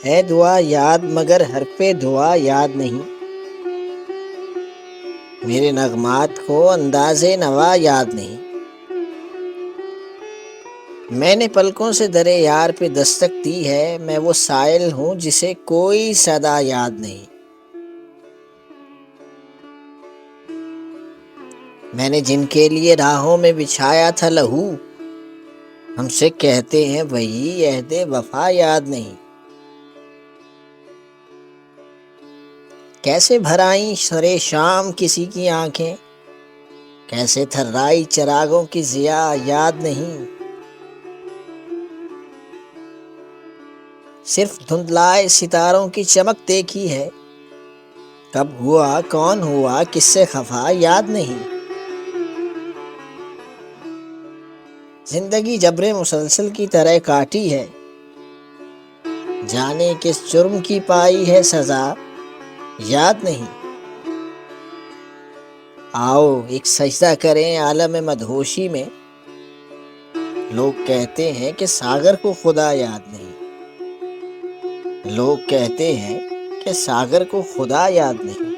ہے دعا یاد مگر حرف دعا یاد نہیں، میرے نغمات کو انداز نوا یاد نہیں۔ میں نے پلکوں سے درے یار پہ دستک دی ہے، میں وہ سائل ہوں جسے کوئی صدا یاد نہیں۔ میں نے جن کے لیے راہوں میں بچھایا تھا لہو، ہم سے کہتے ہیں وہی عہد وفا یاد نہیں۔ کیسے بھرائیں سرے شام کسی کی آنکھیں، کیسے تھرائی چراغوں کی ضیا یاد نہیں۔ صرف دھندلائے ستاروں کی چمک دیکھی ہے، کب ہوا کون ہوا کس سے خفا یاد نہیں۔ زندگی جبر مسلسل کی طرح کاٹی ہے، جانے کس جرم کی پائی ہے سزا یاد نہیں۔ آؤ ایک سجدہ کریں عالم مدہوشی میں، لوگ کہتے ہیں کہ ساگر کو خدا یاد نہیں۔ لوگ کہتے ہیں کہ ساگر کو خدا یاد نہیں۔